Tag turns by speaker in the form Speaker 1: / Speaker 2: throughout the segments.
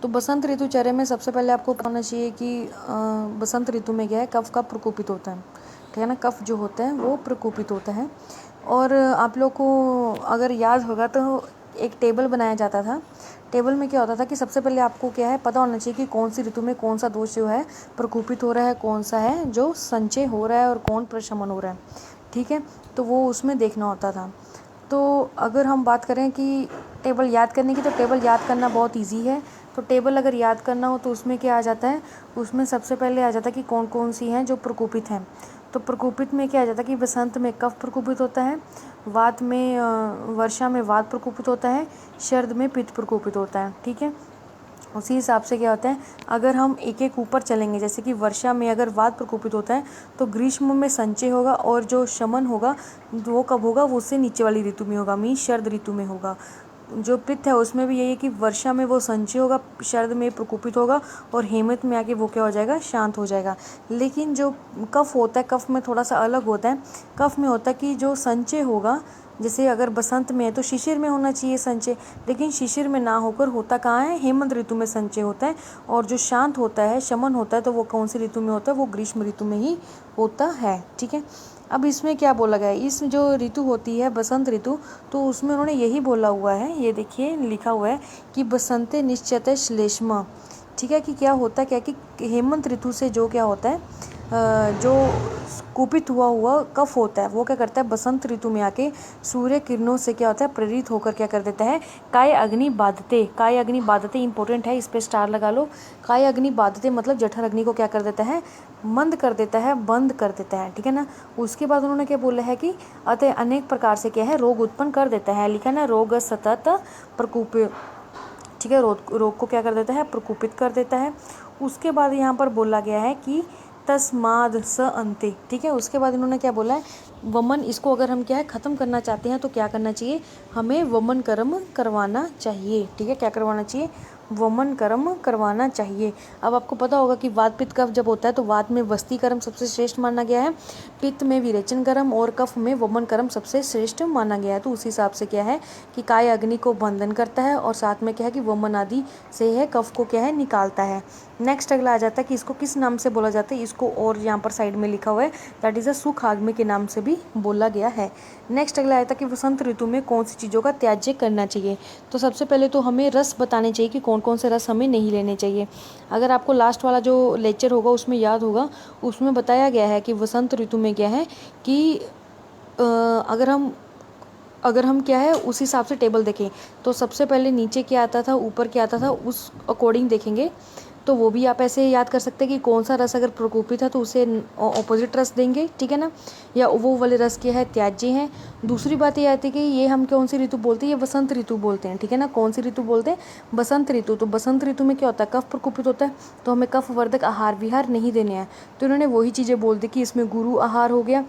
Speaker 1: तो बसंत ऋतुचर्या में सबसे पहले आपको पता होना चाहिए कि बसंत ऋतु में क्या है, कफ का प्रकोपित होता है, ठीक है ना। कफ जो होता है वो प्रकोपित होता है। और आप लोग को अगर याद होगा तो एक टेबल बनाया जाता था। टेबल में क्या होता था कि सबसे पहले आपको क्या है पता होना चाहिए कि कौन सी ऋतु में कौन सा दोष जो है प्रकोपित हो रहा है, कौन सा है जो संचय हो रहा है और कौन प्रशमन हो रहा है, ठीक है। तो वो उसमें देखना होता था। तो अगर हम बात करें कि टेबल याद करने की, तो टेबल याद करना बहुत इजी है। तो टेबल अगर याद करना हो तो उसमें क्या आ जाता है, उसमें सबसे पहले आ जाता है कि कौन कौन सी हैं जो प्रकोपित हैं। तो प्रकोपित में क्या आ जाता है कि बसंत में कफ प्रकोपित होता है, वात में वर्षा में वात प्रकोपित होता है, शरद में पित्त प्रकोपित होता है, ठीक है। उसी हिसाब से क्या होता है, अगर हम एक एक ऊपर चलेंगे, जैसे कि वर्षा में अगर वात प्रकोपित होता है तो ग्रीष्म में संचय होगा, और जो शमन होगा वो कब होगा, वो उससे नीचे वाली ऋतु में होगा, मीन शरद ऋतु में होगा। जो पित्त है उसमें भी यही है कि वर्षा में वो संचय होगा, शरद में प्रकोपित होगा, और हेमंत में आके वो क्या हो जाएगा, शांत हो जाएगा। लेकिन जो कफ होता है, कफ में थोड़ा सा अलग होता है। कफ में होता है कि जो संचय होगा, जैसे अगर बसंत में है तो शिशिर में होना चाहिए संचय, लेकिन शिशिर में ना होकर होता कहाँ है, हेमंत ऋतु में संचय होता है। और जो शांत होता है, शमन होता है, तो वो कौन सी ऋतु में होता है, वो ग्रीष्म ऋतु में ही होता है, ठीक है। अब इसमें क्या बोला गया है, इस जो ऋतु होती है बसंत ऋतु, तो उसमें उन्होंने यही बोला हुआ है, ये देखिए लिखा हुआ है कि बसंते निश्चते श्लेष्मा, ठीक है। कि क्या होता है, क्या कि हेमंत ऋतु से जो क्या होता है, जो कुपित हुआ कफ होता है, वो क्या करता है, बसंत ऋतु में आके सूर्य किरणों से क्या होता है, प्रेरित होकर क्या कर देता है, काय अग्नि बाधते। काय अग्नि बाधते इंपॉर्टेंट है, इस पे स्टार लगा लो। काय अग्नि बाधते मतलब जठर अग्नि को क्या कर देता है, मंद कर देता है, बंद कर देता है, ठीक है ना। उसके बाद उन्होंने क्या बोला है कि अतः अनेक प्रकार से क्या है, रोग उत्पन्न कर देता है, लिखा ना, रोग सतत प्रकोप, ठीक है। रोग को क्या कर देता है, प्रकोपित कर देता है। उसके बाद यहाँ पर बोला गया है कि तस्माद स अंते, ठीक है। उसके बाद इन्होंने क्या बोला है, वमन, इसको अगर हम क्या है ख़त्म करना चाहते हैं तो क्या करना चाहिए, हमें वमन कर्म करवाना चाहिए, ठीक है। क्या करवाना चाहिए, वमन कर्म करवाना चाहिए। अब आपको पता होगा कि वात पित्त कफ जब होता है तो वात में वस्ती कर्म सबसे श्रेष्ठ माना गया है, पित्त में विरेचन कर्म, और कफ में वमन कर्म सबसे श्रेष्ठ माना गया है। तो उसी हिसाब से क्या है कि काय अग्नि को बंधन करता है, और साथ में क्या है कि वमन आदि से है कफ को क्या है निकालता है। नेक्स्ट अगला आ जाता है कि इसको किस नाम से बोला जाता है, इसको और यहाँ पर साइड में लिखा हुआ है, दैट इज़ अ सुख आगमे के नाम से भी बोला गया है। नेक्स्ट अगला आता है कि बसंत ऋतु में कौन सी चीज़ों का त्याज्य करना चाहिए। तो सबसे पहले तो हमें रस बताने चाहिए कि कौन कौन से रस हमें नहीं लेने चाहिए। अगर आपको लास्ट वाला जो लेक्चर होगा उसमें याद होगा, उसमें बताया गया है कि बसंत ऋतु में क्या है कि अगर हम क्या है उस हिसाब से टेबल देखें, तो सबसे पहले नीचे क्या आता था, ऊपर क्या आता था, उस अकॉर्डिंग देखेंगे। तो वो भी आप ऐसे याद कर सकते हैं कि कौन सा रस अगर प्रकोपित है तो उसे ऑपोजिट रस देंगे, ठीक है ना, या वो वाले रस क्या है, त्याज्य हैं। दूसरी बात ये आती है कि ये हम कौन सी ऋतु बोलते हैं, ये बसंत ऋतु बोलते हैं, ठीक है ना। कौन सी ऋतु बोलते हैं, बसंत ऋतु। तो बसंत ऋतु में क्या होता है, कफ प्रकोपित होता है, तो हमें कफ वर्धक आहार विहार नहीं देने हैं। तो इन्होंने वही चीज़ें बोल दी कि इसमें गुरु आहार हो गया,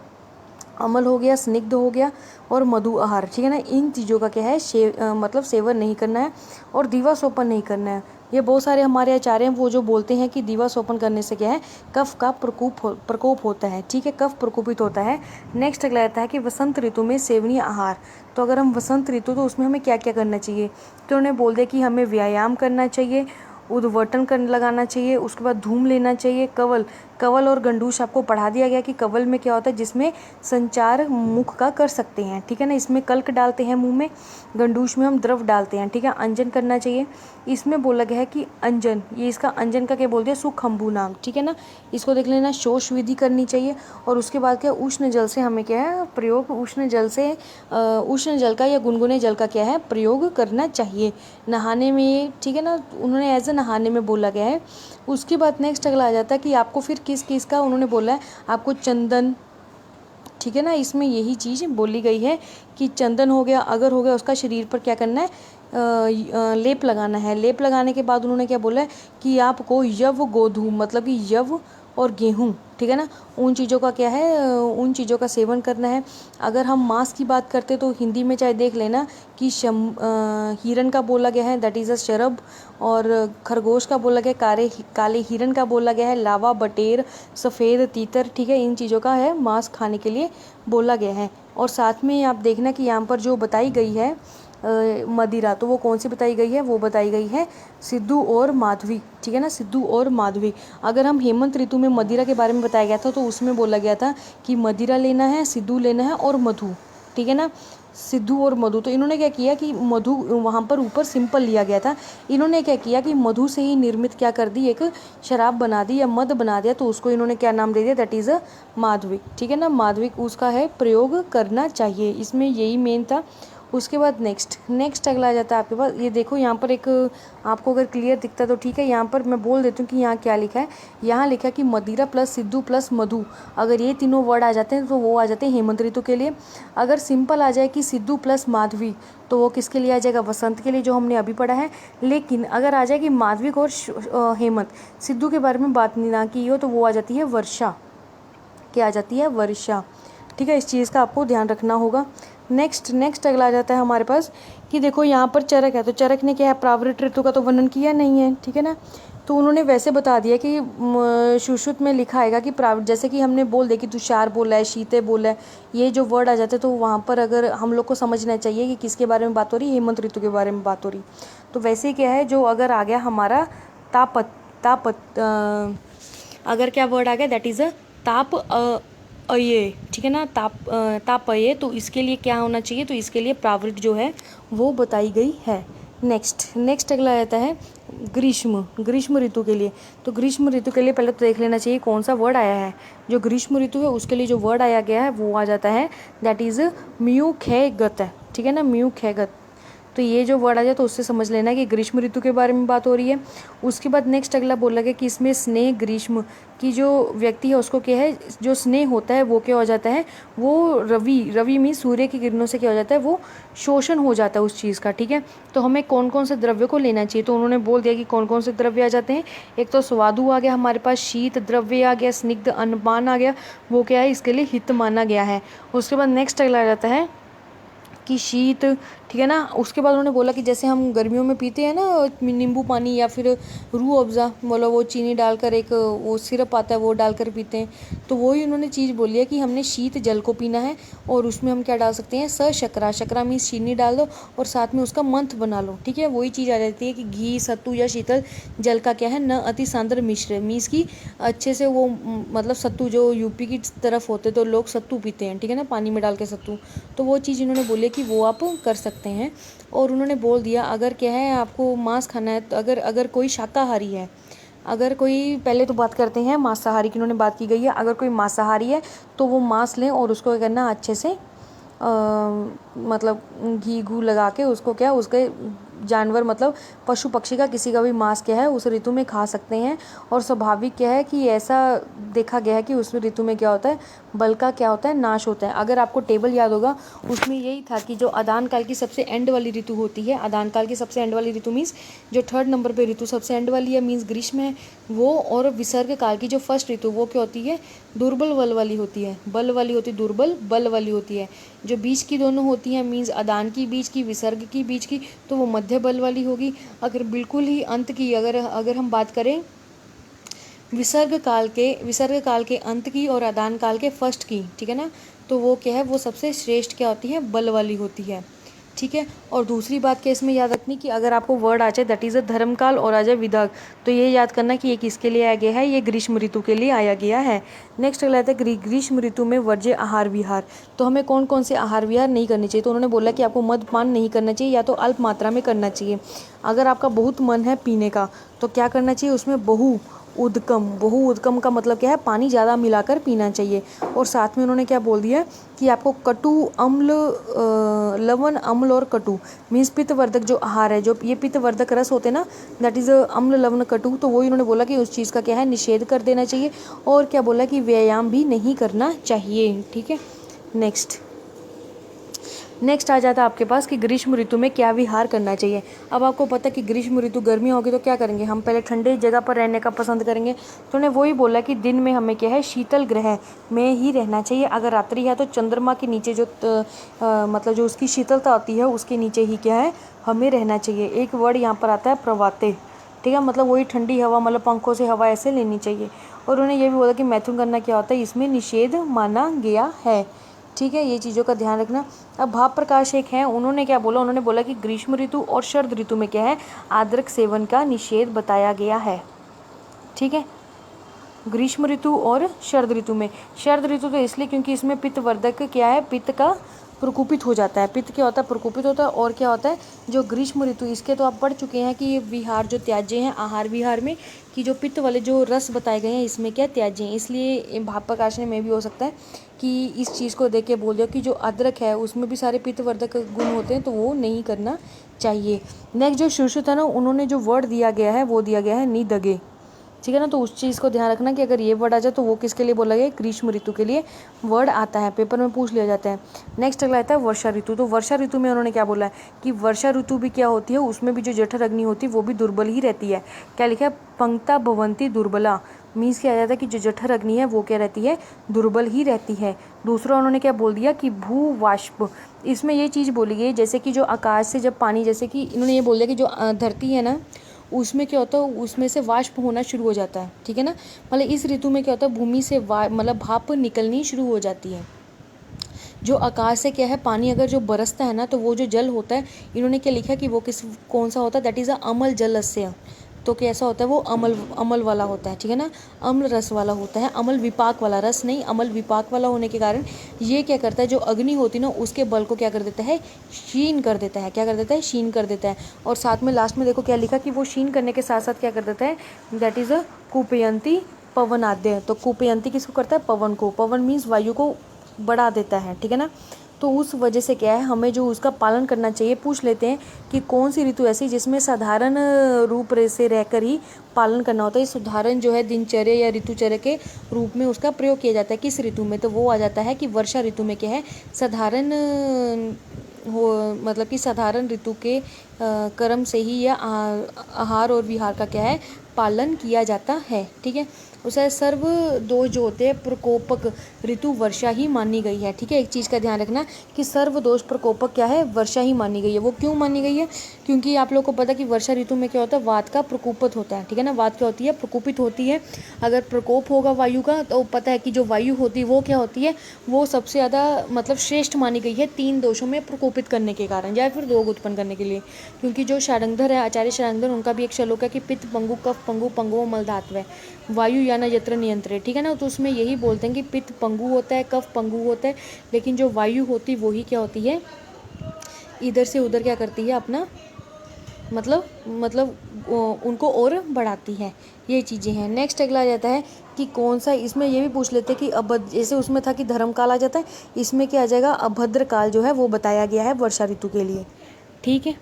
Speaker 1: अमल हो गया, स्निग्ध हो गया, और मधु आहार, ठीक है ना। इन चीज़ों का क्या है मतलब सेवन नहीं करना है, और दीवा सोपन नहीं करना है। ये बहुत सारे हमारे आचार्य हैं वो जो बोलते हैं कि दीवा सोपन करने से क्या है, कफ का प्रकोप होता है, ठीक है, कफ प्रकोपित होता है। नेक्स्ट अगला आता है कि वसंत ऋतु में सेवनीय आहार। तो अगर हम वसंत ऋतु, तो उसमें हमें क्या क्या करना चाहिए, तो उन्होंने बोल दिया कि हमें व्यायाम करना चाहिए, उद्वटन कर लगाना चाहिए, उसके बाद धूम लेना चाहिए। कवल और गंडूश आपको पढ़ा दिया गया कि कवल में क्या होता है, जिसमें संचार मुख का कर सकते हैं, ठीक है ना, इसमें कल्क डालते हैं मुंह में, गंडूश में हम द्रव डालते हैं, ठीक है। अंजन करना चाहिए, इसमें बोला गया है कि अंजन, ये इसका अंजन का क्या बोल दिया, सुखम्बू नाम, ठीक है ना। इसको देख लेना, शोष विधि करनी चाहिए। और उसके बाद क्या, उष्ण जल से हमें क्या है प्रयोग, उष्ण जल का या गुनगुने जल का क्या है प्रयोग करना चाहिए नहाने में, ठीक है ना। उन्होंने एज ए नहाने में बोला गया है। उसके बाद नेक्स्ट अगला आ जाता है कि आपको फिर किस किस का उन्होंने बोला है, आपको चंदन, ठीक है ना, इसमें यही चीज़ बोली गई है कि चंदन हो गया, अगर हो गया, उसका शरीर पर क्या करना है, लेप लगाना है। लेप लगाने के बाद उन्होंने क्या बोला है कि आपको यव गोधूम, मतलब कि यव और गेहूँ, ठीक है ना, उन चीज़ों का क्या है, उन चीज़ों का सेवन करना है। अगर हम मांस की बात करते तो हिंदी में चाहे देख लेना कि हिरन का बोला गया है, दैट इज़ अ शरब, और खरगोश का बोला गया, काले हिरन का बोला गया है, लावा, बटेर, सफ़ेद तीतर, ठीक है, इन चीज़ों का है मांस खाने के लिए बोला गया है। और साथ में आप देखना कि यहाँ पर जो बताई गई है मदिरा, तो वो कौन सी बताई गई है, वो बताई गई है सिद्धू और माधवी, ठीक है ना, सिद्धू और माधवी। अगर हम हेमंत ऋतु में मदिरा के बारे में बताया गया था तो उसमें बोला गया था कि मदिरा लेना है, सिद्धू लेना है और मधु, ठीक है ना, सिद्धू और मधु। तो इन्होंने क्या किया कि मधु वहाँ पर ऊपर सिंपल लिया गया था, इन्होंने क्या किया कि मधु से ही निर्मित क्या कर दी, एक शराब बना दी या मद बना दिया, तो उसको इन्होंने क्या नाम दे दिया, दैट इज़ अ माधविक, ठीक है ना, माधविक उसका है प्रयोग करना चाहिए, इसमें यही मेन था। उसके बाद नेक्स्ट अगला आ जाता है आपके पास, ये देखो यहाँ पर एक आपको अगर क्लियर दिखता तो ठीक है, यहाँ पर मैं बोल देती हूँ कि यहाँ क्या लिखा है। यहाँ लिखा है कि मदिरा प्लस सिद्धू प्लस मधु, अगर ये तीनों वर्ड आ जाते हैं तो वो आ जाते हैं हेमंत ऋतु के लिए। अगर सिंपल आ जाए कि सिद्धू प्लस माधवी तो वो किसके लिए आ जाएगा, वसंत के लिए, जो हमने अभी पढ़ा है। लेकिन अगर आ जाए कि माधविक और हेमंत, सिद्धू के बारे में बात ना की हो, तो वो आ जाती है वर्षा, क्या आ जाती है, वर्षा, ठीक है। इस चीज़ का आपको ध्यान रखना होगा। नेक्स्ट अगला आ जाता है हमारे पास कि देखो यहाँ पर चरक है, तो चरक ने क्या है, प्रावृत ऋतु का तो वर्णन किया नहीं है, ठीक है ना, तो उन्होंने वैसे बता दिया कि सुश्रुत में लिखा आएगा कि प्रावृत, जैसे कि हमने बोल दिया कि तुषार बोला है, शीते बोला है, ये जो वर्ड आ जाते हैं तो वहाँ पर अगर हम लोग को समझना चाहिए कि किसके बारे में बात हो रही है, हेमंत ऋतु के बारे में बात हो रही। तो वैसे क्या है, जो अगर आ गया हमारा अगर क्या वर्ड आ गया, दैट इज़ अ ताप अये, ठीक है ना, ताप अये, तो इसके लिए क्या होना चाहिए, तो इसके लिए प्रावृत जो है वो बताई गई है। नेक्स्ट अगला आता है ग्रीष्म ऋतु के लिए। तो ग्रीष्म ऋतु के लिए पहले तो देख लेना चाहिए कौन सा वर्ड आया है। जो ग्रीष्म ऋतु है उसके लिए जो वर्ड आया गया है वो आ जाता है, दैट इज़ म्यूखेगत, ठीक है ना, म्यूखेगत। तो ये जो वर्ड आ जाए तो उससे समझ लेना कि ग्रीष्म ऋतु के बारे में बात हो रही है। उसके बाद नेक्स्ट अगला बोला गया कि इसमें स्नेह ग्रीष्म की जो व्यक्ति है उसको क्या है, जो स्नेह होता है वो क्या हो जाता है, वो रवि में सूर्य की किरणों से क्या हो जाता है, वो शोषण हो जाता है उस चीज़ का, ठीक है। तो हमें कौन कौन से द्रव्य को लेना चाहिए, तो उन्होंने बोल दिया कि कौन कौन से द्रव्य आ जाते हैं। एक तो स्वादु आ गया हमारे पास, शीत द्रव्य आ गया, स्निग्ध अनपान आ गया, वो क्या है, इसके लिए हित माना गया है। उसके बाद नेक्स्ट अगला आ जाता है कि शीत, ठीक है ना। उसके बाद उन्होंने बोला कि जैसे हम गर्मियों में पीते हैं ना नींबू पानी या फिर रूह अफ़ज़ा, मतलब वो चीनी डालकर एक वो सिरप आता है वो डालकर पीते हैं, तो वही उन्होंने चीज़ बोली है कि हमने शीत जल को पीना है और उसमें हम क्या डाल सकते हैं, शकरा, शकरा मीन्स चीनी डाल दो और साथ में उसका मंथ बना लो, ठीक है। वही चीज़ आ जाती है कि घी, सत्तू या शीतल जल का क्या है, न अति सांद्र मिश्र, मीन्स की अच्छे से वो मतलब सत्तू जो यूपी की तरफ होते तो लोग सत्तू पीते हैं, ठीक है ना, पानी में डाल के सत्तू, तो वो चीज़ इन्होंने बोली कि वो आप कर सकते हैं। और उन्होंने बोल दिया अगर क्या है आपको मांस खाना है, तो अगर कोई शाकाहारी है, अगर कोई, पहले तो बात करते हैं मांसाहारी की, उन्होंने बात की गई है, अगर कोई मांसाहारी है तो वो मांस लें और उसको क्या करना, अच्छे से मतलब घी घू लगा के उसको क्या, उसके जानवर मतलब पशु पक्षी का किसी का भी मांस क्या है उस ऋतु में खा सकते हैं। और स्वाभाविक क्या है कि ऐसा देखा गया है कि उस ऋतु में क्या होता है, बल का क्या होता है, नाश होता है। अगर आपको टेबल याद होगा उसमें यही था कि जो आदान काल की सबसे एंड वाली ऋतु होती है, आदान काल की सबसे एंड वाली ऋतु मीन्स जो 3rd नंबर पे ऋतु सबसे एंड वाली है मीन्स ग्रीष्म है वो, और विसर्ग काल की जो फर्स्ट ऋतु वो क्या होती है, दुर्बल बल वाली होती है, बल वाली होती है, दुर्बल बल वाली होती है। जो बीच की दोनों होती हैं मीन्स आदान की बीच की, विसर्ग की बीच की, तो वो मध्य बल वाली होगी। अगर बिल्कुल ही अंत की अगर हम बात करें विसर्ग काल के अंत की और आदान काल के फर्स्ट की, ठीक है ना, तो वो क्या है, वो सबसे श्रेष्ठ क्या होती है, बल वाली होती है, ठीक है। और दूसरी बात क्या इसमें याद रखनी कि अगर आपको वर्ड आ जाए दैट इज़ अ धर्मकाल और आ जाए विदाग, तो ये याद करना कि ये किसके लिए आया गया है, ये ग्रीष्म ऋतु के लिए आया गया है। नेक्स्ट अगला आता है ग्रीष्म ऋतु में वर्ज्य आहार विहार। तो हमें कौन कौन से आहार विहार नहीं करने चाहिए, तो उन्होंने बोला कि आपको मदपान नहीं करना चाहिए या तो अल्प मात्रा में करना चाहिए। अगर आपका बहुत मन है पीने का तो क्या करना चाहिए, उसमें बहु उद्गम का मतलब क्या है, पानी ज़्यादा मिलाकर पीना चाहिए। और साथ में उन्होंने क्या बोल दिया कि आपको कटु अम्ल, लवण अम्ल और कटु मीन्स पित्तवर्धक जो आहार है, जो ये पित्तवर्धक रस होते हैं ना, दैट इज़ अम्ल लवण कटु, तो वही उन्होंने बोला कि उस चीज़ का क्या है, निषेध कर देना चाहिए। और क्या बोला कि व्यायाम भी नहीं करना चाहिए, ठीक है। नेक्स्ट आ जाता है आपके पास कि ग्रीष्म ऋतु में क्या विहार करना चाहिए। अब आपको पता है कि ग्रीष्म ऋतु गर्मी होगी तो क्या करेंगे, हम पहले ठंडे जगह पर रहने का पसंद करेंगे, तो उन्हें वही बोला कि दिन में हमें क्या है, शीतल ग्रह में ही रहना चाहिए। अगर रात्रि है तो चंद्रमा के नीचे जो मतलब जो उसकी शीतलता होती है उसके नीचे ही क्या है, हमें रहना चाहिए। एक वर्ड यहाँ पर आता है प्रवाते, ठीक है, मतलब वही ठंडी हवा, मतलब पंखों से हवा ऐसे लेनी चाहिए। और उन्हें यह भी बोला कि मैथुन करना क्या होता है, इसमें निषेध माना गया है, ठीक है, ये चीज़ों का ध्यान रखना। अब भाव प्रकाश एक है, उन्होंने क्या बोला, उन्होंने बोला कि ग्रीष्म ऋतु और शरद ऋतु में क्या है, अदरक सेवन का निषेध बताया गया है। ठीक है, ग्रीष्म ऋतु और शरद ऋतु में। शरद ऋतु तो इसलिए क्योंकि इसमें पित्त वर्धक क्या है, पित्त का प्रकोपित हो जाता है। पित्त क्या होता है, प्रकोपित होता है। और क्या होता है, जो ग्रीष्म ऋतु, इसके तो आप पढ़ चुके हैं कि ये विहार जो त्याज्य हैं आहार विहार में, कि जो पित्त वाले जो रस बताए गए हैं इसमें क्या त्याज्य हैं, इसलिए भाव प्रकाश में भी हो सकता है कि इस चीज़ को देख के बोल दिया कि जो अदरक है उसमें भी सारे पित्त वर्धक गुण होते हैं, तो वो नहीं करना चाहिए। नेक्स्ट जो सुश्रुत है ना, उन्होंने जो वर्ड दिया गया है वो दिया गया है निदगे। ठीक है ना, तो उस चीज़ को ध्यान रखना कि अगर ये वर्ड आ जाए तो वो किसके लिए बोला गया, ग्रीष्म ऋतु के लिए वर्ड आता है, पेपर में पूछ लिया जाता है। नेक्स्ट अगला आता है वर्षा ऋतु। तो वर्षा ऋतु में उन्होंने क्या बोला है कि वर्षा ऋतु भी क्या होती है, उसमें भी जो जठर अग्नि होती है वो भी दुर्बल ही रहती है। क्या लिखा है, पंक्ता भवंती दुर्बला, मीन्स क्या आ जाता है कि जो जठर अग्नि है वो क्या रहती है, दुर्बल ही रहती है। दूसरा उन्होंने क्या बोल दिया कि भू वाष्प, इसमें ये चीज़ बोली गई जैसे कि जो आकाश से जब पानी, जैसे कि इन्होंने ये बोल दिया कि जो धरती है ना उसमें क्या होता है, उसमें से वाष्प होना शुरू हो जाता है। ठीक है ना, मतलब इस ऋतु में क्या होता है, भूमि से मतलब भाप निकलनी शुरू हो जाती है। जो आकाश से क्या है, पानी अगर जो बरसता है ना, तो वो जो जल होता है, इन्होंने क्या लिखा कि वो कौन सा होता है, दैट इज़ अ अमल जलस्य। तो कैसा होता है वो, अमल वाला होता है। ठीक है ना, अम्ल रस वाला होता है, अमल विपाक वाला, रस नहीं अमल विपाक वाला होने के कारण ये क्या करता है, जो अग्नि होती है ना उसके बल को क्या कर देता है, क्षीण कर देता है। क्या कर देता है, क्षीण कर देता है। और साथ में लास्ट में देखो क्या लिखा कि वो क्षीण करने के साथ साथ क्या कर देता है, दैट इज़ अ कूपयंती पवन आद्य। तो कूपयंती किसको करता है, पवन को। पवन मीन्स वायु को बढ़ा देता है। ठीक है ना, तो उस वजह से क्या है, हमें जो उसका पालन करना चाहिए। पूछ लेते हैं कि कौन सी ऋतु ऐसी जिसमें साधारण रूप से रहकर ही पालन करना होता है। साधारण जो है दिनचर्या या ऋतुचर्या के रूप में उसका प्रयोग किया जाता है किस ऋतु में, तो वो आ जाता है कि वर्षा ऋतु में क्या है, साधारण हो, मतलब कि साधारण ऋतु के क्रम से ही या आहार और विहार का क्या है, पालन किया जाता है। ठीक है, उसे सर्व दोष जो होते हैं प्रकोपक ऋतु वर्षा ही मानी गई है। ठीक है, एक चीज़ का ध्यान रखना कि सर्व दोष प्रकोपक क्या है, वर्षा ही मानी गई है। वो क्यों मानी गई है, क्योंकि आप लोग को पता कि वर्षा ऋतु में क्या होता है, वात का प्रकोपित होता है। ठीक है ना, वात क्या होती है, प्रकोपित होती है। अगर प्रकोप होगा वायु का, तो पता है कि जो वायु होती है वो क्या होती है, वो सबसे ज़्यादा मतलब श्रेष्ठ मानी गई है 3 दोषों में प्रकोपित करने के कारण, या फिर रोग उत्पन्न करने के लिए। क्योंकि जो शारंगधर है, आचार्य शारंगधर, उनका भी एक श्लोक है कि पित्त पंगु कफ पंगु पंगो मलधात्व है, वायु या न यत्र नियंत्रे। ठीक है ना, तो उसमें यही बोलते हैं कि पित्त पंगु होता है, कफ पंगु होता है, लेकिन जो वायु होती है वही क्या होती है, इधर से उधर क्या करती है, अपना मतलब उनको और बढ़ाती है। ये चीज़ें हैं। नेक्स्ट अगला आ जाता है कि कौन सा, इसमें ये भी पूछ लेते हैं कि अब जैसे उसमें था कि धर्म काल आ जाता है, इसमें क्या आ जाएगा, अभद्र काल जो है वो बताया गया है वर्षा ऋतु के लिए। ठीक है,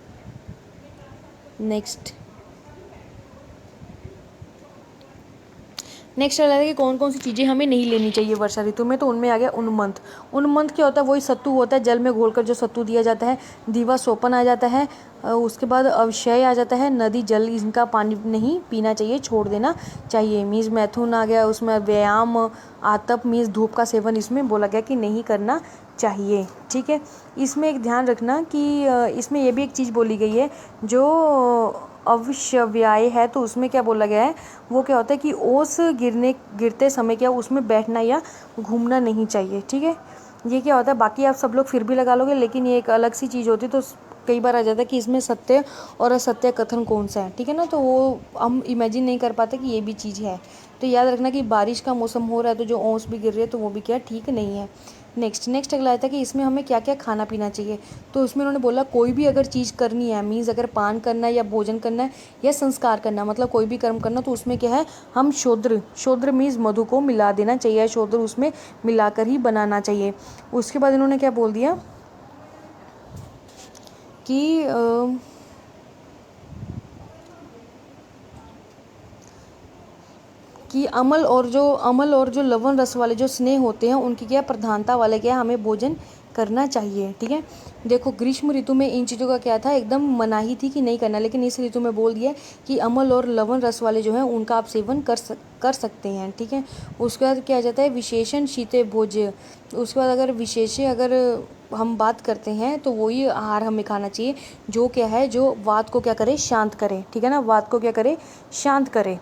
Speaker 1: नेक्स्ट आता है कि कौन कौन सी चीज़ें हमें नहीं लेनी चाहिए वर्षा ऋतु में। तो उनमें आ गया उन्मंथ। उन्मंथ क्या होता है, वही सत्तू होता है, जल में घोलकर जो सत्तू दिया जाता है। दीवा सोपन आ जाता है। उसके बाद अवशय आ जाता है, नदी जल, इनका पानी नहीं पीना चाहिए, छोड़ देना चाहिए। मीन्स मैथुन आ गया, उसमें व्यायाम, आतप मीन्स धूप का सेवन इसमें बोला गया कि नहीं करना चाहिए। ठीक है, इसमें एक ध्यान रखना कि इसमें यह भी एक चीज़ बोली गई है, जो अवश्यव्याय है, तो उसमें क्या बोला गया है, वो क्या होता है कि ओस गिरते समय क्या उसमें बैठना या घूमना नहीं चाहिए। ठीक है, ये क्या होता है, बाकी आप सब लोग फिर भी लगा लोगे, लेकिन ये एक अलग सी चीज़ होती है। तो कई बार आ जाता है कि इसमें सत्य और असत्य कथन कौन सा है। ठीक है ना, तो वो हम इमेजिन नहीं कर पाते कि ये भी चीज़ है। तो याद रखना कि बारिश का मौसम हो रहा है तो जो ओस भी गिर रही है तो वो भी क्या ठीक नहीं है। नेक्स्ट अगला आता है कि इसमें हमें क्या क्या खाना पीना चाहिए। तो इसमें उन्होंने बोला कोई भी अगर चीज़ करनी है, मीन्स अगर पान करना है या भोजन करना है या संस्कार करना, मतलब कोई भी कर्म करना, तो उसमें क्या है, हम शोद्र मीन्स मधु को मिला देना चाहिए, शोद्र उसमें मिलाकर ही बनाना चाहिए। उसके बाद इन्होंने क्या बोल दिया कि अमल और जो लवण रस वाले जो स्नेह होते हैं उनकी क्या प्रधानता वाले क्या हमें भोजन करना चाहिए। ठीक है, देखो ग्रीष्म ऋतु में इन चीज़ों का क्या था, एकदम मनाही थी कि नहीं करना, लेकिन इस ऋतु में बोल दिया कि अमल और लवण रस वाले जो हैं उनका आप सेवन कर सकते हैं। ठीक है, उसके बाद क्या आ जाता है, विशेषण शीते भोज्य। उसके बाद अगर हम बात करते हैं तो वही आहार हमें खाना चाहिए जो क्या है, जो वात को क्या करे, शांत करे। ठीक है ना, वात को क्या करे, शांत करे।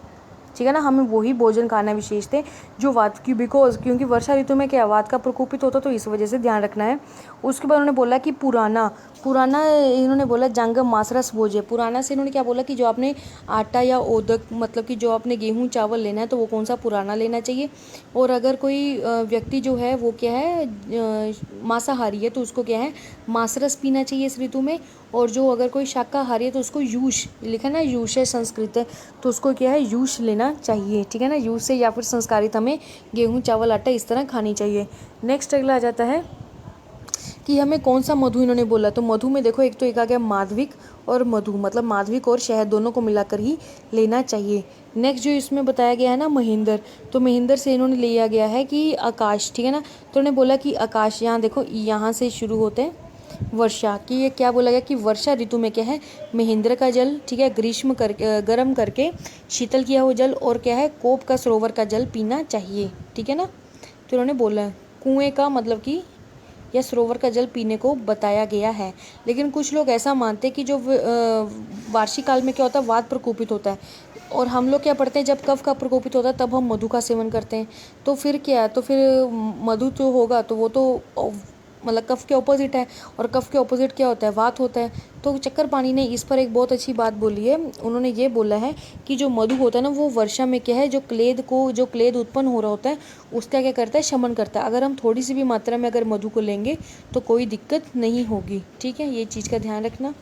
Speaker 1: ठीक है ना, हमें वही भोजन खाना है विशेष थे जो वात की, बिकॉज क्योंकि वर्षा ऋतु में क्या वात का प्रकोपित होता, तो इस वजह से ध्यान रखना है। उसके बाद उन्होंने बोला कि पुराना पुराना इन्होंने बोला जंगम मासरस भोज्य। पुराना से इन्होंने क्या बोला कि जो आपने आटा या ओदक, मतलब कि जो आपने गेहूँ चावल लेना है तो वो कौन सा पुराना लेना चाहिए। और अगर कोई व्यक्ति जो है वो क्या है मांसाहारी है तो उसको क्या है मासरस पीना चाहिए इस ऋतु में। और जो अगर कोई शाकाहारी है तो उसको यूश, लिखा ना यूश है संस्कृत है, तो उसको क्या है यूश लेना चाहिए। ठीक है ना, यूश से या फिर संस्कारित हमें गेहूँ चावल आटा इस तरह खानी चाहिए। नेक्स्ट अगला आ जाता है कि हमें कौन सा मधु इन्होंने बोला। तो मधु में देखो एक तो एक आ गया माधविक और मधु, मतलब माधविक और शहद दोनों को मिलाकर ही लेना चाहिए। नेक्स्ट जो इसमें बताया गया है ना महेंद्र, तो महेंद्र से इन्होंने लिया गया है कि आकाश। ठीक है ना, तो उन्होंने बोला कि आकाश, यहाँ देखो यहाँ से शुरू होते हैं वर्षा की, ये क्या बोला गया कि वर्षा ऋतु में क्या है महेंद्र का जल, ठीक है, ग्रीष्म कर गर्म करके शीतल किया हुआ जल, और क्या है कोप का सरोवर का जल पीना चाहिए। ठीक है ना, तो उन्होंने बोला कुएं का मतलब कि या सरोवर का जल पीने को बताया गया है। लेकिन कुछ लोग ऐसा मानते हैं कि जो वार्षिक काल में क्या होता है वात प्रकोपित होता है, और हम लोग क्या पढ़ते हैं जब कफ का प्रकोपित होता है तब हम मधु का सेवन करते हैं। तो फिर क्या, तो फिर मधु जो होगा तो वो तो मतलब कफ के ऑपोजिट है, और कफ के ऑपोजिट क्या होता है वात होता है। तो चक्करपाणी ने इस पर एक बहुत अच्छी बात बोली है। उन्होंने ये बोला है कि जो मधु होता है ना वो वर्षा में क्या है जो क्लेद उत्पन्न हो रहा होता है उसका क्या करता है शमन करता है। अगर हम थोड़ी सी भी मात्रा में अगर मधु को लेंगे तो कोई दिक्कत नहीं होगी। ठीक है, ये चीज़ का ध्यान रखना।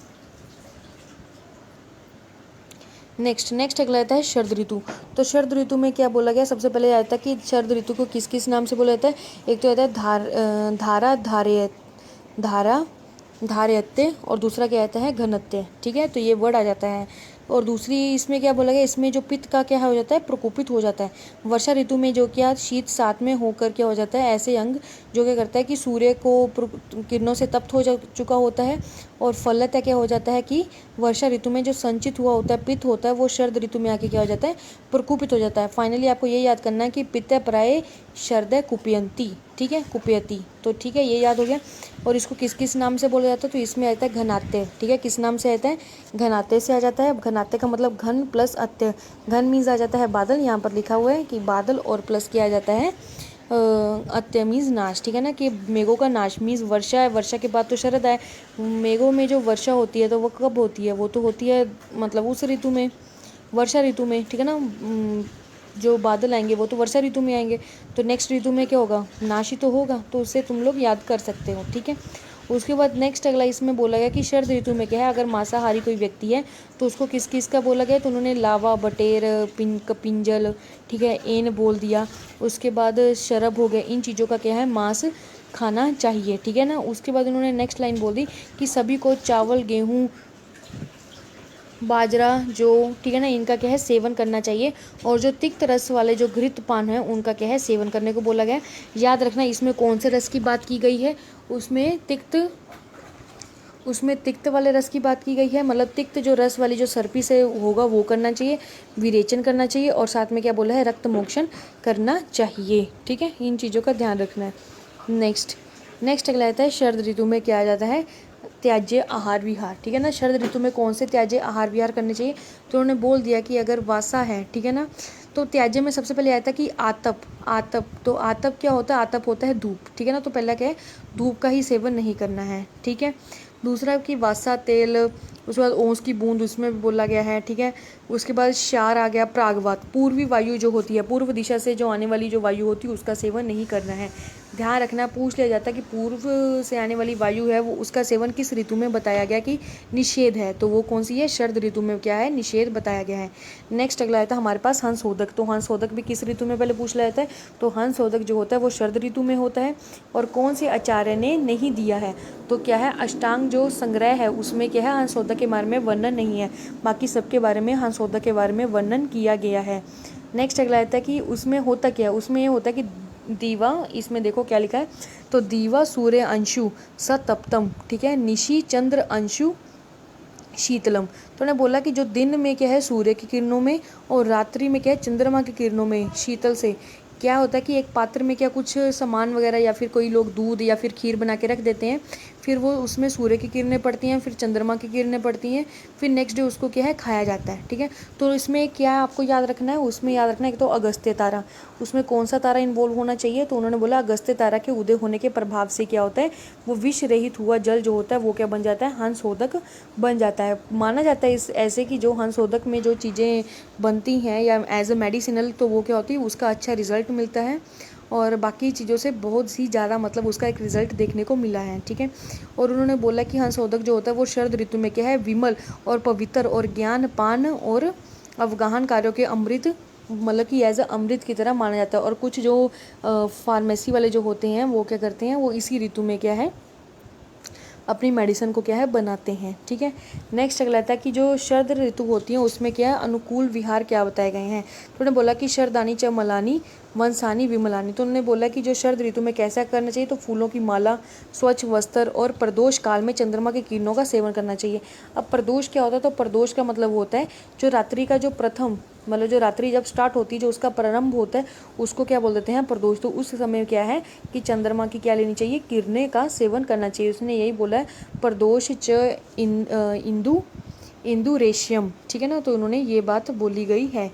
Speaker 1: नेक्स्ट अगला आता है शरद ऋतु। तो शरद ऋतु में क्या बोला गया, सबसे पहले आता है कि शरद ऋतु को किस किस नाम से बोला जाता है। एक तो आता है धारा धार्यत्य, और दूसरा क्या आता है घनत्य। ठीक है, तो ये वर्ड आ जाता है। और दूसरी इसमें क्या बोला गया, इसमें जो पित्त का क्या हो जाता है प्रकोपित हो जाता है। वर्षा ऋतु में जो क्या शीत साथ में होकर क्या हो जाता है ऐसे अंग जो क्या करता है कि सूर्य को किरणों से तप्त हो चुका होता है। और फलतः क्या हो जाता है कि वर्षा ऋतु में जो संचित हुआ होता है पित्त होता है वो शरद ऋतु में आके क्या हो जाता है प्रकुपित हो जाता है। फाइनली आपको ये याद करना है कि पित्त प्राय शरद कुपयंती। ठीक है, कुपयती, तो ठीक है ये याद हो गया। और इसको किस किस नाम से बोला जाता है, तो इसमें आता है घनात्य। ठीक है, किस नाम से आता है घनात्य से आ जाता है। घनात्य का मतलब घन प्लस अत्य, घन मीन्स आ जाता है बादल, यहाँ पर लिखा हुआ है कि बादल, और प्लस किया जाता है अत्य मीन्स नाश। ठीक है ना, कि मेघों का नाश मीन्स वर्षा है, वर्षा के बाद तो शरद है। मेघों में जो वर्षा होती है तो वो कब होती है, वो तो होती है मतलब उस ऋतु में, वर्षा ऋतु में। ठीक है ना, जो बादल आएंगे वो तो वर्षा ऋतु में आएंगे। तो नेक्स्ट ऋतु में क्या होगा नाश ही तो होगा, तो उससे तुम लोग याद कर सकते हो। ठीक है, उसके बाद नेक्स्ट अगला इसमें बोला गया कि शरद ऋतु में क्या है अगर मांसाहारी कोई व्यक्ति है तो उसको किस किस का बोला गया, तो उन्होंने लावा, बटेर, पिंजल, ठीक है, एन बोल दिया। उसके बाद शरब हो गया, इन चीज़ों का क्या है मांस खाना चाहिए। ठीक है ना, उसके बाद उन्होंने नेक्स्ट लाइन बोल दी कि सभी को चावल, गेहूँ, बाजरा जो, ठीक है ना, इनका क्या है सेवन करना चाहिए। और जो तिक्त रस वाले जो घृत पान है उनका क्या है सेवन करने को बोला गया। याद रखना इसमें कौन से रस की बात की गई है, उसमें तिक्त वाले रस की बात की गई है, मतलब तिक्त जो रस वाली जो सर्पी से होगा वो करना चाहिए, विरेचन करना चाहिए, और साथ में क्या बोला है रक्त मोक्षण करना चाहिए। ठीक है, इन चीज़ों का ध्यान रखना है। नेक्स्ट अगला आता है शरद ऋतु में क्या आ जाता है त्याज्य आहार विहार। ठीक है ना, शरद ऋतु में कौन से त्याज्य आहार विहार करने चाहिए, तो उन्होंने बोल दिया कि अगर वासा है, ठीक है ना, तो त्याज्य में सबसे पहले आया था कि आतप। तो आतप क्या होता है, आतप होता है धूप। ठीक है ना, तो पहला क्या है धूप का ही सेवन नहीं करना है। ठीक है, दूसरा कि वासा तेल, उसके बाद ओस की बूंद उसमें भी बोला गया है। ठीक है, उसके बाद क्षार आ गया, प्रागवात, पूर्वी वायु जो होती है पूर्व दिशा से जो आने वाली जो वायु होती है उसका सेवन नहीं करना है। ध्यान रखना, पूछ लिया जाता है कि पूर्व से आने वाली वायु है वो उसका सेवन किस ऋतु में बताया गया कि निषेध है, तो वो कौन सी है शरद ऋतु में क्या है निषेध बताया गया है। नेक्स्ट अगला आता है हमारे पास हंसोदक। तो हंसोदक भी किस ऋतु में पहले पूछ लिया जाता है, तो हंसोदक जो होता है वो शरद ऋतु में होता है। और कौन से आचार्य ने नहीं दिया है, तो क्या है अष्टांग जो संग्रह है उसमें क्या है हंसोदक के बारे में वर्णन नहीं है, बाकी सबके बारे में हंसोदक के बारे में वर्णन किया गया है। नेक्स्ट अगला आता है कि उसमें होता क्या है, उसमें ये होता है कि दीवा, इसमें देखो क्या लिखा है, तो दीवा सूर्य अंशु सतप्तम, ठीक है, निशी चंद्र अंशु शीतलम। तो उन्होंने बोला कि जो दिन में क्या है सूर्य की किरणों में और रात्रि में क्या है चंद्रमा की किरणों में शीतल से क्या होता है कि एक पात्र में क्या कुछ सामान वगैरह या फिर कोई लोग दूध या फिर खीर बना के रख देते हैं, फिर वो उसमें सूर्य की किरणें पड़ती हैं, फिर चंद्रमा की किरणें पड़ती हैं, फिर नेक्स्ट डे उसको क्या है खाया जाता है। ठीक है, तो इसमें क्या आपको याद रखना है, उसमें याद रखना है कि तो अगस्त्य तारा, उसमें कौन सा तारा इन्वॉल्व होना चाहिए, तो उन्होंने बोला अगस्त्य तारा के उदय होने के प्रभाव से क्या होता है, वो विष रहित हुआ जल जो होता है वो क्या बन जाता है, हंसोदक बन जाता है। माना जाता है इस ऐसे कि जो हंसोदक में जो चीज़ें बनती हैं या एज अ मेडिसिनल, तो वो क्या होती है, उसका अच्छा रिजल्ट मिलता है और बाकी चीज़ों से बहुत ही ज़्यादा मतलब उसका एक रिजल्ट देखने को मिला है। ठीक है, और उन्होंने बोला कि हंसोदक जो होता है वो शरद ऋतु में क्या है, विमल और पवित्र और ज्ञान पान और अवगाहन कार्यों के अमृत, मतलब कि एज अ अमृत की तरह माना जाता है। और कुछ जो फार्मेसी वाले जो होते हैं वो क्या करते हैं, वो इसी ऋतु में क्या है, अपनी मेडिसिन को क्या है बनाते हैं। ठीक है, नेक्स्ट अगला आता है कि जो शरद ऋतु होती है उसमें क्या है, अनुकूल विहार क्या बताए गए हैं। तो उन्होंने बोला कि शरदानी च मलानी वंशानी विमलानी, तो उन्होंने बोला कि जो शरद ऋतु में कैसा करना चाहिए, तो फूलों की माला, स्वच्छ वस्त्र और प्रदोष काल में चंद्रमा की किरणों का सेवन करना चाहिए। अब प्रदोष क्या होता है, तो प्रदोष का मतलब होता है जो रात्रि का जो प्रथम, मतलब जो रात्रि जब स्टार्ट होती है, जो उसका प्रारंभ होता है उसको क्या बोल देते हैं, प्रदोष। तो उस समय क्या है कि चंद्रमा की क्या लेनी चाहिए, किरणें का सेवन करना चाहिए। उसने यही बोला है, प्रदोष च इंदु इंदु रेशियम। ठीक है ना, तो उन्होंने ये बात बोली गई है।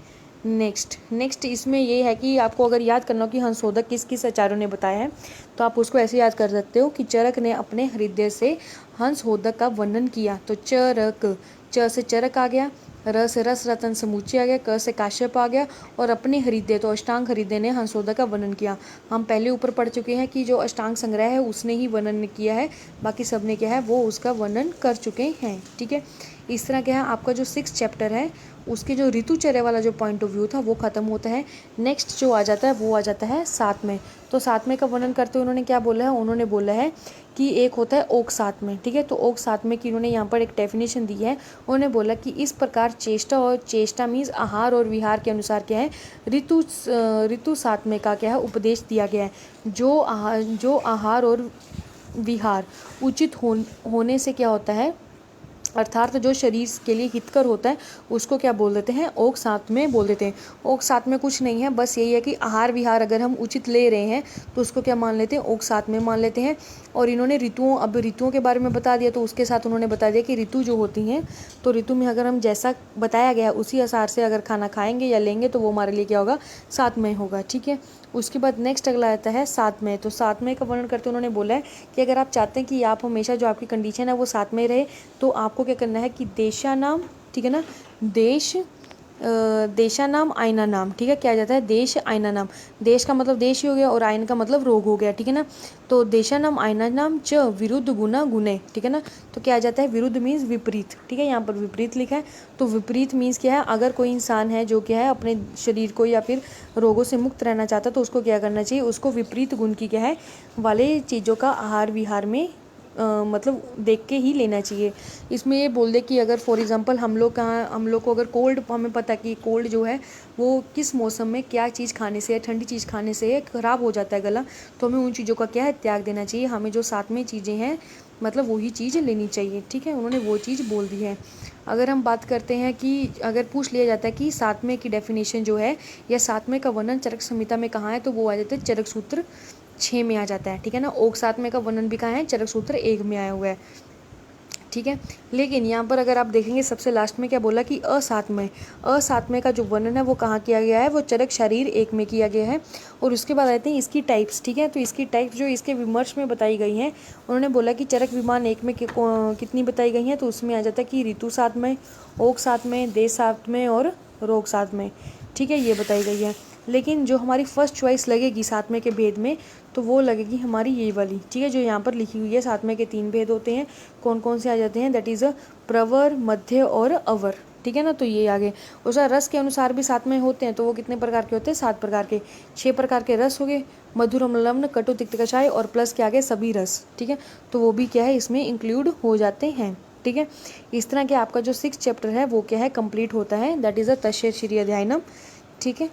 Speaker 1: नेक्स्ट इसमें ये है कि आपको अगर याद करना हो कि हंसोदक किस किस आचार्यों ने बताया है, तो आप उसको ऐसे याद कर सकते हो कि चरक ने अपने हृदय से हंसोदक का वर्णन किया। तो चरक, च से चरक आ गया, र से रस रतन समूचे आ गया, क से काश्यप आ गया, और अपने हृदय तो अष्टांग हृदय ने हंसोदक का वर्णन किया। हम पहले ऊपर पढ़ चुके हैं कि जो अष्टांग संग्रह है उसने ही वर्णन किया है, बाकी सब ने क्या है वो उसका वर्णन कर चुके हैं। ठीक है, इस तरह क्या है आपका जो 6 चैप्टर है उसके जो ऋतुचर्या वाला जो पॉइंट ऑफ व्यू था वो खत्म होता है। नेक्स्ट जो आ जाता है वो आ जाता है 7 में। तो 7 में का वर्णन करते हुए उन्होंने क्या बोला है, उन्होंने बोला है कि एक होता है ओक 7 में। ठीक है, तो ओक 7 में की उन्होंने यहाँ पर एक डेफिनेशन दी है। उन्होंने बोला कि इस प्रकार चेष्टा, और चेष्टा मीन्स आहार और विहार के अनुसार क्या है, ऋतु 7 में का क्या है उपदेश दिया गया है। जो आहार और विहार उचित होने से क्या होता है, अर्थात जो शरीर के लिए हितकर होता है उसको क्या बोल देते हैं, ओक 7 में बोल देते हैं। ओक 7 में कुछ नहीं है, बस यही है कि आहार विहार अगर हम उचित ले रहे हैं तो उसको क्या मान लेते हैं, ओक 7 में मान लेते हैं। और इन्होंने ऋतुओं के बारे में बता दिया, तो उसके साथ उन्होंने बता दिया कि ऋतु जो होती हैं, तो ऋतु में अगर हम जैसा बताया गया उसी अनुसार से अगर खाना खाएंगे या लेंगे तो वो हमारे लिए क्या होगा, 7 में होगा। ठीक है, उसके बाद नेक्स्ट अगला आता है 7 में। तो 7 में का वर्णन करते उन्होंने बोला है कि अगर आप चाहते हैं कि आप हमेशा जो आपकी कंडीशन है वो 7 में रहे, तो आपको क्या करना है कि देशा नाम, ठीक है ना, देशा नाम आयना नाम। ठीक है, क्या आ जाता है, देश आयना नाम। देश का मतलब देश ही हो गया और आयन का मतलब रोग हो गया। ठीक है ना, तो देशा नाम आयना नाम च विरुद्ध गुना गुणे। ठीक है ना, तो क्या आ जाता है, विरुद्ध मीन्स विपरीत। ठीक है, यहाँ पर विपरीत लिखा है, तो विपरीत मीन्स क्या है, अगर कोई इंसान है जो क्या है अपने शरीर को या फिर रोगों से मुक्त रहना चाहता है तो उसको क्या करना चाहिए, उसको विपरीत गुण की क्या है वाले चीज़ों का आहार विहार में मतलब देख के ही लेना चाहिए। इसमें ये बोल दे कि अगर फॉर एग्जांपल हम लोग को अगर कोल्ड, हमें पता है कि कोल्ड जो है वो किस मौसम में क्या चीज़ खाने से, ठंडी चीज़ खाने से ख़राब हो जाता है गला, तो हमें उन चीज़ों का क्या है त्याग देना चाहिए। हमें जो साथ में चीज़ें हैं मतलब वही चीज़ लेनी चाहिए। ठीक है, उन्होंने वो चीज़ बोल दी है। अगर हम बात करते हैं कि अगर पूछ लिया जाता है कि सातवें की डेफिनेशन जो है या सातवें का वर्णन चरक संहिता में कहाँ है, तो वो आ जाता है चरक सूत्र 6 में आ जाता है। ठीक है ना, ओक 7 में का वर्णन भी कहाँ है, चरक सूत्र 1 में आया हुआ है। ठीक है, लेकिन यहाँ पर अगर आप देखेंगे सबसे लास्ट में क्या बोला कि असात्मय का जो वर्णन है वो कहाँ किया गया है, वो चरक शरीर 1 में किया गया है। और उसके बाद आते हैं इसकी टाइप्स। ठीक है, तो इसकी टाइप्स जो इसके विमर्श में बताई गई हैं, उन्होंने बोला कि चरक विमान 1 में कितनी बताई गई हैं, तो उसमें आ जाता है कि ऋतु 7 में, ओक 7 में, देश 7 में और रोग 7 में। ठीक है, ये बताई गई है। लेकिन जो हमारी फर्स्ट चॉइस लगेगी 7वें के भेद में, तो वो लगेगी हमारी ये वाली। ठीक है, जो यहाँ पर लिखी हुई है 7वें के 3 भेद होते हैं, कौन कौन से आ जाते हैं, दैट इज़ अ प्रवर, मध्य और अवर। ठीक है ना, तो ये आगे उसका रस के अनुसार भी 7 में होते हैं, तो वो कितने प्रकार के होते हैं, 7 प्रकार के। 6 प्रकार के रस हो गए, मधुर अम्लम्न कटु तिक्त कषाय और प्लस के आगे सभी रस। ठीक है, तो वो भी क्या है इसमें इंक्लूड हो जाते हैं। ठीक है, इस तरह के आपका जो 6 चैप्टर है वो क्या है कंप्लीट होता है, दैट इज़ अ तस्य श्री अध्यायनम। ठीक है।